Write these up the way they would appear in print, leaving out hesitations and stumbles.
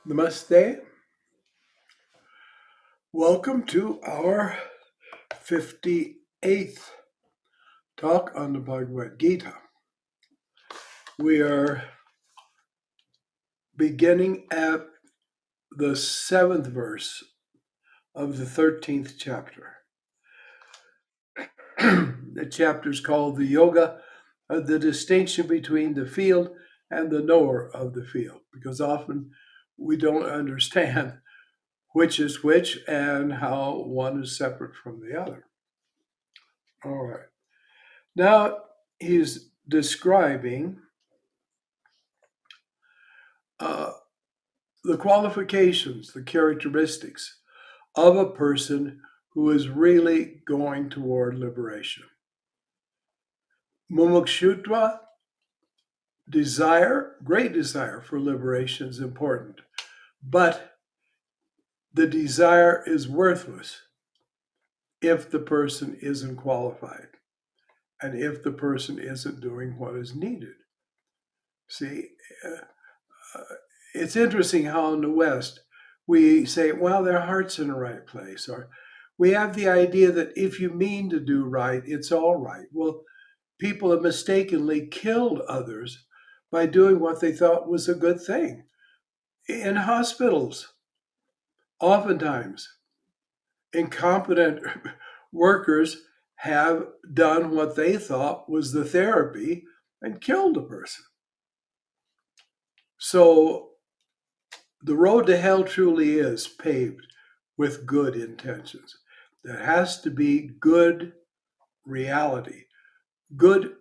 Namaste. Welcome to our 58th talk on the Bhagavad Gita. We are beginning at the 7th verse of the 13th chapter. The chapter is called the Yoga, the distinction between the field and the knower of the field, because often we don't understand which is which and how one is separate from the other. All right. Now he's describing the qualifications, the characteristics of a person who is really going toward liberation. Mumukshutva, great desire for liberation is important, but the desire is worthless if the person isn't qualified and if the person isn't doing what is needed. See, it's interesting how in the West we say, well, their heart's in the right place, or we have the idea that if you mean to do right, it's all right. Well, people have mistakenly killed others by doing what they thought was a good thing. In hospitals, oftentimes, incompetent workers have done what they thought was the therapy and killed a person. So the road to hell truly is paved with good intentions. There has to be good reality, good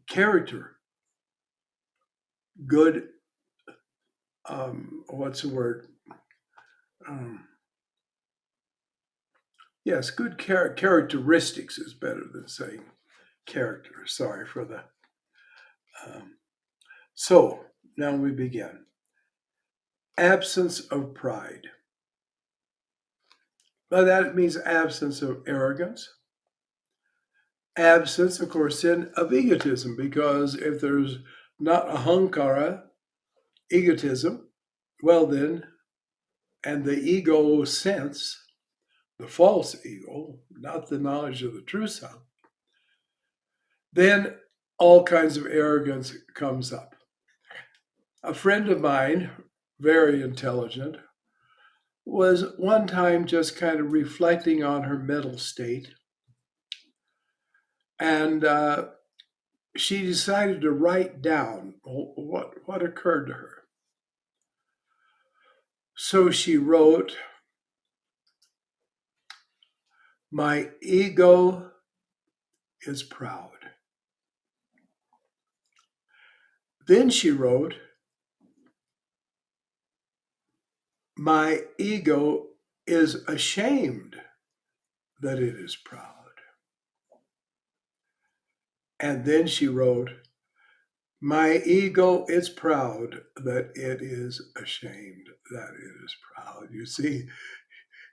character, good, what's the word? Yes, good characteristics is better than saying character. Sorry for the. So now we begin. Absence of pride. By that it means absence of arrogance. Absence, of course, then of egotism, because if there's not ahankara, egotism, well then, and the ego sense, the false ego, not the knowledge of the true self, then all kinds of arrogance comes up. A friend of mine, very intelligent, was one time just kind of reflecting on her mental state. And she decided to write down what occurred to her. So she wrote, "My ego is proud." Then she wrote, "My ego is ashamed that it is proud." And then she wrote, "My ego is proud that it is ashamed that it is proud." You see,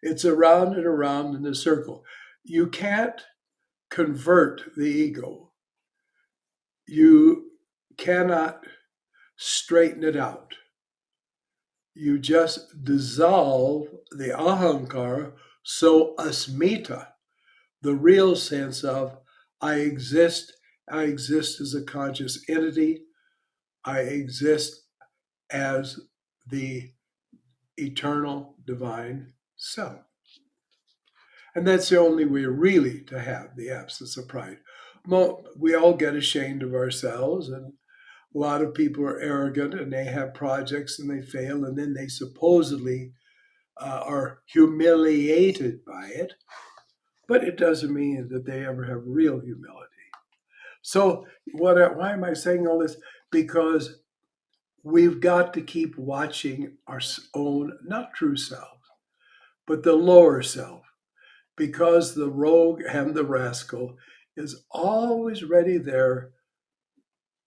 it's around and around in a circle. You can't convert the ego. You cannot straighten it out. You just dissolve the ahankara, so asmita, the real sense of I exist as a conscious entity, I exist as the eternal divine self. And that's the only way really to have the absence of pride. We all get ashamed of ourselves, and a lot of people are arrogant and they have projects and they fail, and then they supposedly are humiliated by it. But it doesn't mean that they ever have real humility. So why am I saying all this? Because we've got to keep watching our own, not true self, but the lower self, because the rogue and the rascal is always ready there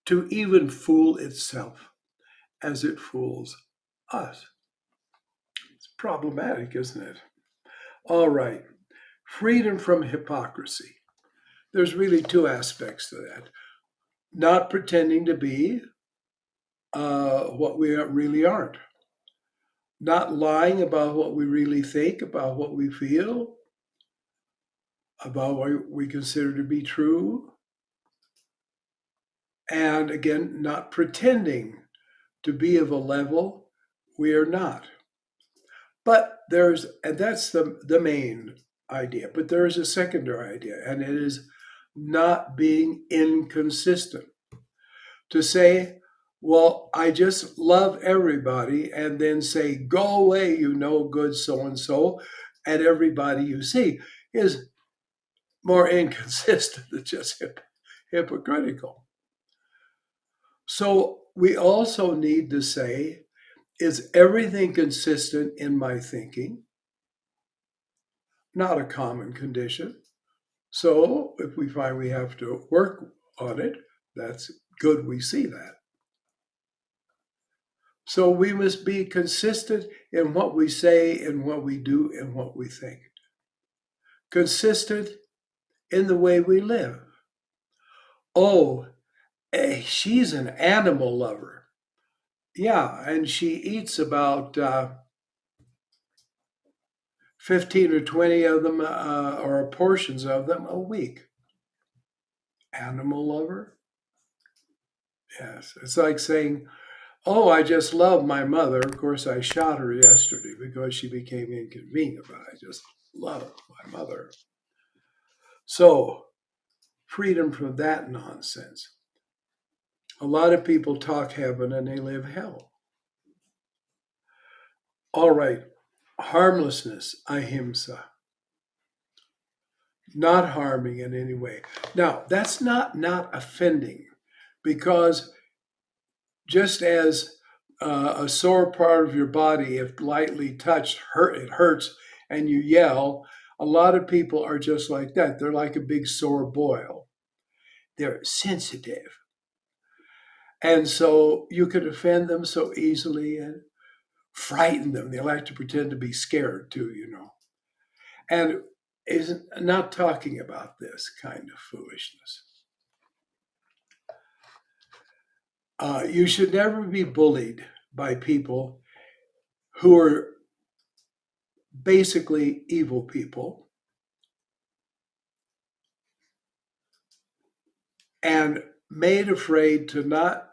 to even fool itself as it fools us. It's problematic, isn't it? All right. Freedom from hypocrisy. There's really two aspects to that. Not pretending to be what we really aren't. Not lying about what we really think, about what we feel, about what we consider to be true. And again, not pretending to be of a level we are not. But and that's the main idea, but there is a secondary idea, and it is not being inconsistent. To say, well, I just love everybody, and then say, go away, you no good so and so, at everybody you see, is more inconsistent than just hypocritical. So we also need to say, is everything consistent in my thinking? Not a common condition. So if we find we have to work on it, that's good we see that. So we must be consistent in what we say, in what we do, and what we think. Consistent in the way we live. Oh, she's an animal lover. Yeah, and she eats about 15 or 20 of them, or portions of them a week. Animal lover? Yes. It's like saying, oh, I just love my mother. Of course, I shot her yesterday because she became inconvenient, but I just love my mother. So, freedom from that nonsense. A lot of people talk heaven and they live hell. All right, harmlessness, ahimsa, not harming in any way. Now, that's not offending, because just as a sore part of your body, if lightly touched, it hurts, and you yell, a lot of people are just like that. They're like a big sore boil. They're sensitive. And so you can offend them so easily and frighten them. They like to pretend to be scared too, And isn't not talking about this kind of foolishness. You should never be bullied by people who are basically evil people and made afraid to not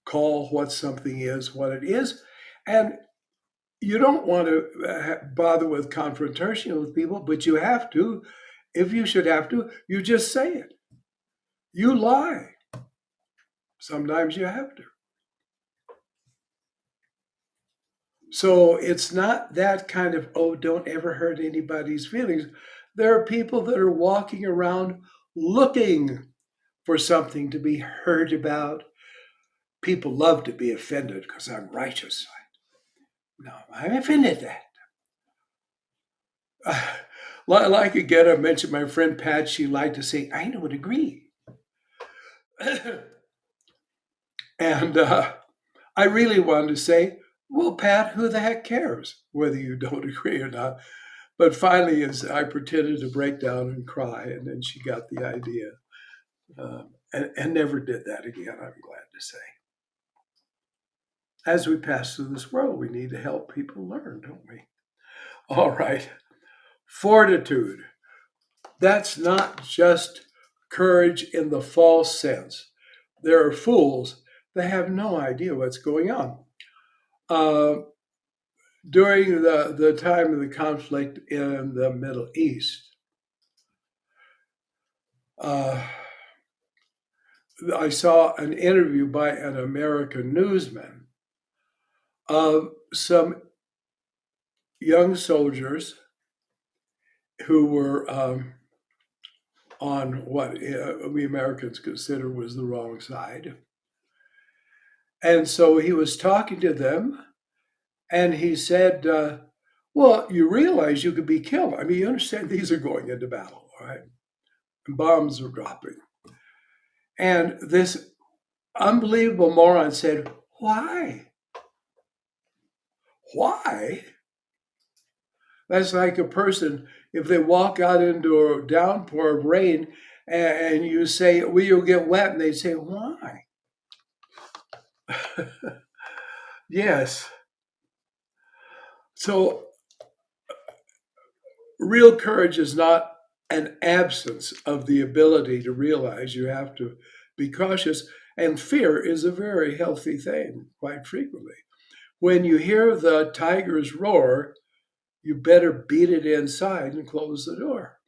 call what something is what it is. And you don't want to bother with confrontation with people, but you have to. If you should have to, you just say it. You lie. Sometimes you have to. So it's not that kind of, oh, don't ever hurt anybody's feelings. There are people that are walking around looking for something to be heard about. People love to be offended because I'm righteous. No, I'm offended at that. Like again, I mentioned my friend Pat, she liked to say, I don't agree. And I really wanted to say, well, Pat, who the heck cares whether you don't agree or not? But finally, as I pretended to break down and cry, and then she got the idea, and never did that again, I'm glad to say. As we pass through this world, we need to help people learn, don't we? All right. Fortitude. That's not just courage in the false sense. There are fools that have no idea what's going on. During the time of the conflict in the Middle East, I saw an interview by an American newsman of some young soldiers who were on what we Americans consider was the wrong side. And so he was talking to them, and he said, well, you realize you could be killed. I mean, you understand these are going into battle, all right? And bombs were dropping. And this unbelievable moron said, why? Why? That's like a person, if they walk out into a downpour of rain and you say, will you get wet? And they say, why? Yes. So real courage is not an absence of the ability to realize you have to be cautious. And fear is a very healthy thing, quite frequently. When you hear the tiger's roar, you better beat it inside and close the door.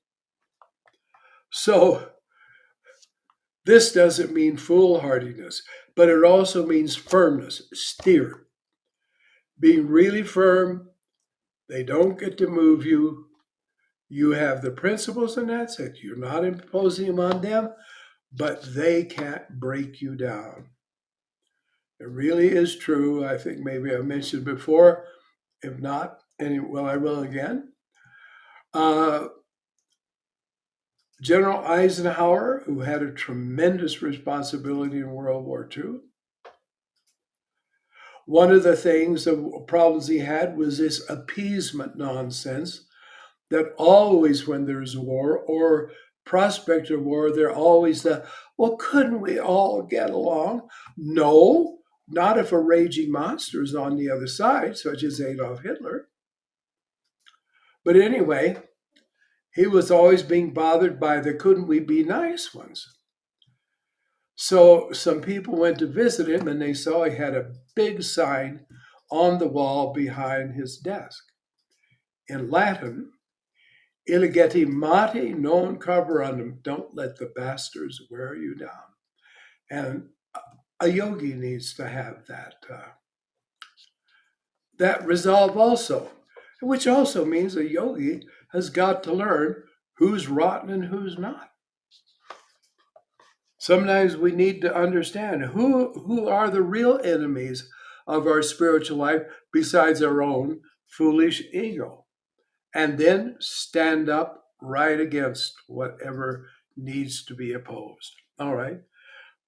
So, this doesn't mean foolhardiness, but it also means firmness, steer. Being really firm, they don't get to move you. You have the principles, and that's it. You're not imposing them on them, but they can't break you down. It really is true. I think maybe I mentioned before. If not, well, I will again. Uh, General Eisenhower, who had a tremendous responsibility in World War II, one of the things, the problems he had was this appeasement nonsense that always, when there's war or prospect of war, they're always well, couldn't we all get along? No, not if a raging monster is on the other side, such as Adolf Hitler. But anyway, he was always being bothered by the couldn't we be nice ones. So some people went to visit him and they saw he had a big sign on the wall behind his desk. In Latin, Illigeti mate non carborundum, don't let the bastards wear you down. And a yogi needs to have that resolve also, which also means a yogi has got to learn who's rotten and who's not. Sometimes we need to understand who are the real enemies of our spiritual life besides our own foolish ego, and then stand up right against whatever needs to be opposed. All right.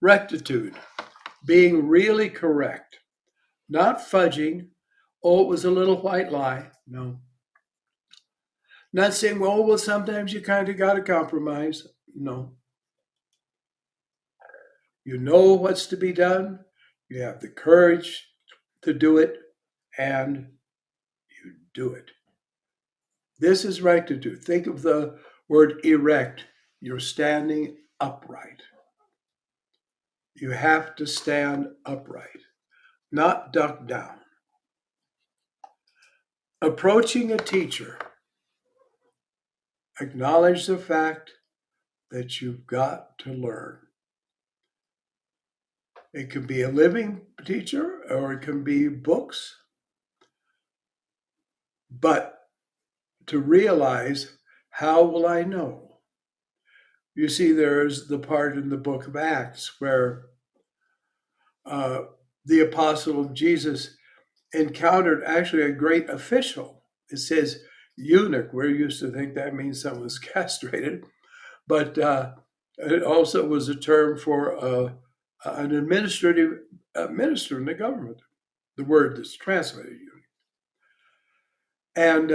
Rectitude, being really correct, not fudging. Oh, it was a little white lie. No. Not saying, well, sometimes you kind of got to compromise. No. You know what's to be done. You have the courage to do it, and you do it. This is rectitude. Think of the word erect. You're standing upright. You have to stand upright, not duck down. Approaching a teacher, acknowledge the fact that you've got to learn. It can be a living teacher or it can be books, but to realize, how will I know? You see, there's the part in the book of Acts where the apostle of Jesus encountered actually a great official. It says eunuch. We're used to think that means someone's castrated, but it also was a term for an administrative minister in the government, the word that's translated eunuch. And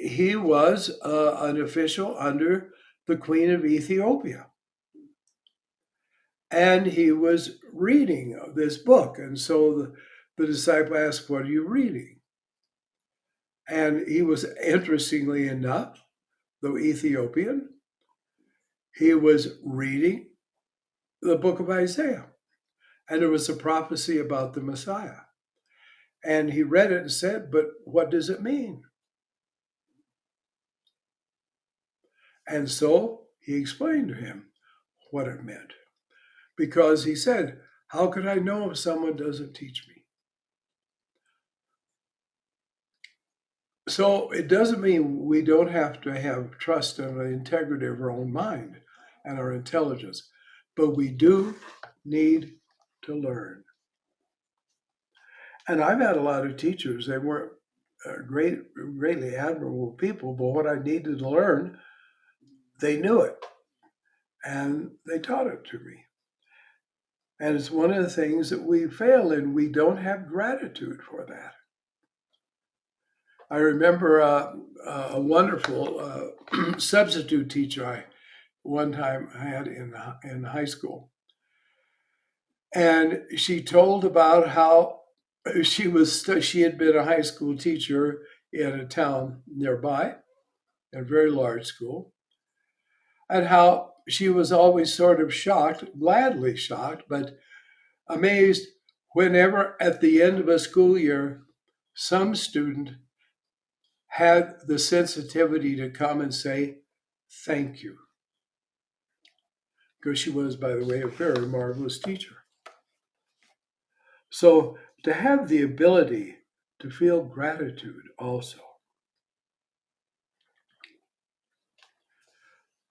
he was an official under the Queen of Ethiopia. And he was reading this book. And so the disciple asked, what are you reading? And he was, interestingly enough, though Ethiopian, he was reading the book of Isaiah. And there was a prophecy about the Messiah. And he read it and said, but what does it mean? And so he explained to him what it meant. Because he said, how could I know if someone doesn't teach me? So it doesn't mean we don't have to have trust in the integrity of our own mind and our intelligence, but we do need to learn. And I've had a lot of teachers, they weren't greatly admirable people, but what I needed to learn, they knew it and they taught it to me. And it's one of the things that we fail in. We don't have gratitude for that. I remember a wonderful substitute teacher one time I had in high school. And she told about how she had been a high school teacher in a town nearby, a very large school, and how she was always sort of shocked, gladly shocked, but amazed whenever at the end of a school year some student had the sensitivity to come and say thank you, because she was, by the way, a very marvelous teacher. So to have the ability to feel gratitude also.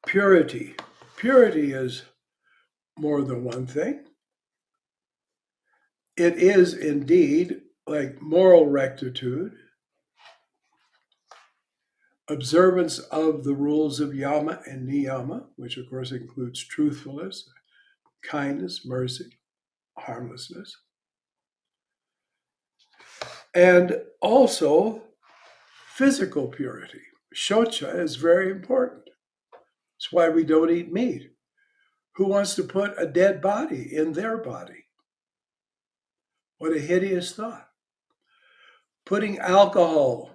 Purity. Purity is more than one thing. It is indeed like moral rectitude, observance of the rules of yama and niyama, which of course includes truthfulness, kindness, mercy, harmlessness, and also physical purity. Shocha is very important. That's why we don't eat meat. Who wants to put a dead body in their body? What a hideous thought. Putting alcohol,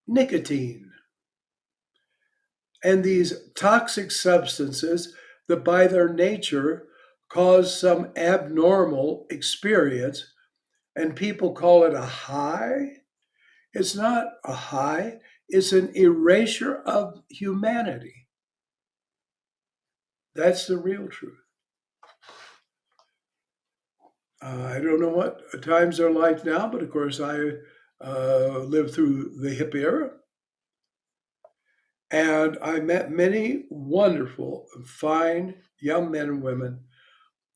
nicotine, and these toxic substances that by their nature cause some abnormal experience, and people call it a high. It's not a high, it's an erasure of humanity. That's the real truth. I don't know what times are like now, but of course, I lived through the hippie era. And I met many wonderful, fine young men and women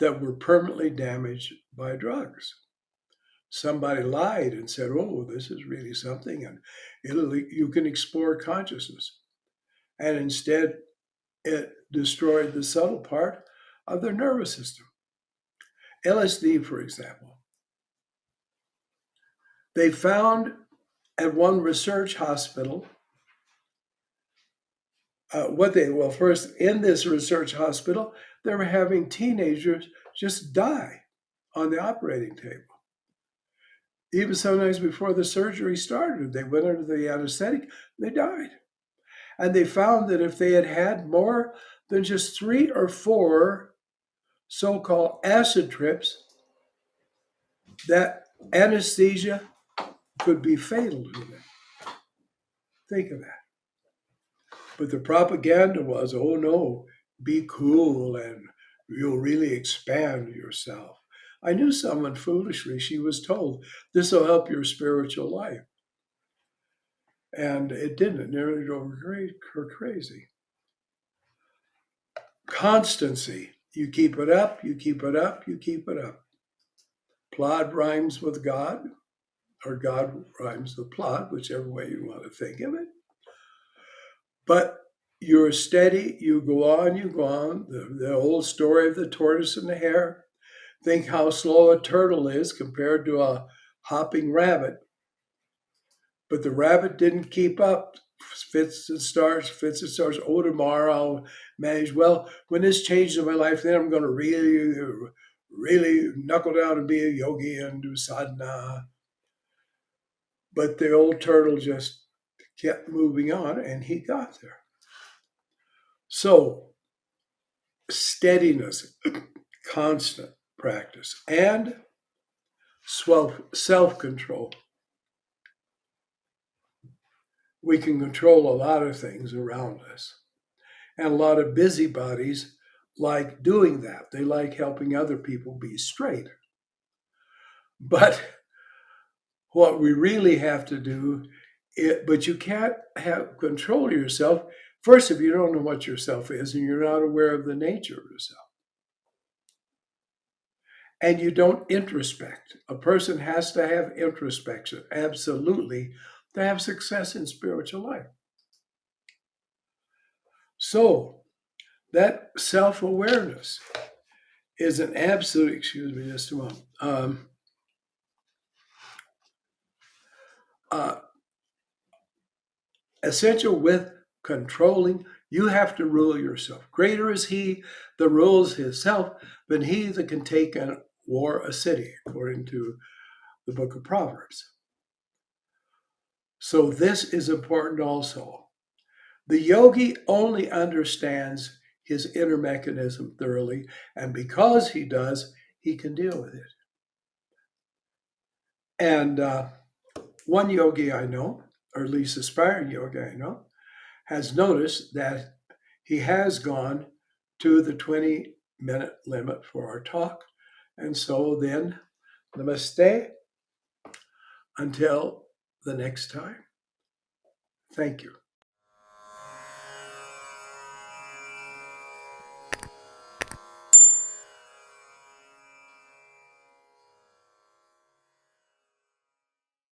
that were permanently damaged by drugs. Somebody lied and said, "Oh, this is really something, and you can explore consciousness." And instead, it destroyed the subtle part of their nervous system. LSD, for example. They found at one research hospital first, in this research hospital, they were having teenagers just die on the operating table. Even sometimes before the surgery started, they went under the anesthetic, they died. And they found that if they had had more than just 3 or 4 so called acid trips, that anesthesia could be fatal to them. Think of that. But the propaganda was, oh no, be cool and you'll really expand yourself. I knew someone foolishly, she was told, this will help your spiritual life. And it didn't. It nearly drove her crazy. Constancy. You keep it up, you keep it up, you keep it up. Plod rhymes with God, or God rhymes with plod, whichever way you want to think of it. But you're steady, you go on, you go on. The old story of the tortoise and the hare. Think how slow a turtle is compared to a hopping rabbit. But the rabbit didn't keep up. Fits and starts. Oh, tomorrow I'll manage. Well, when this changes in my life, then I'm going to really, really knuckle down and be a yogi and do sadhana. But the old turtle just kept moving on and he got there. So, steadiness, constant practice, and self control. We can control a lot of things around us. And a lot of busybodies like doing that. They like helping other people be straight. But what we really have to do, but you can't have control yourself first if you don't know what yourself is and you're not aware of the nature of yourself. And you don't introspect. A person has to have introspection, absolutely, to have success in spiritual life. So that self-awareness is an absolute, excuse me just a moment, essential with controlling You have to rule yourself. Greater is he that rules himself than he that can take and war a city, according to the book of Proverbs. So this is important also. The yogi only understands his inner mechanism thoroughly, and because he does, he can deal with it. And one yogi I know, or at least aspiring yogi I know, has noticed that he has gone to the 20-minute limit for our talk. And so then, namaste until the next time. Thank you.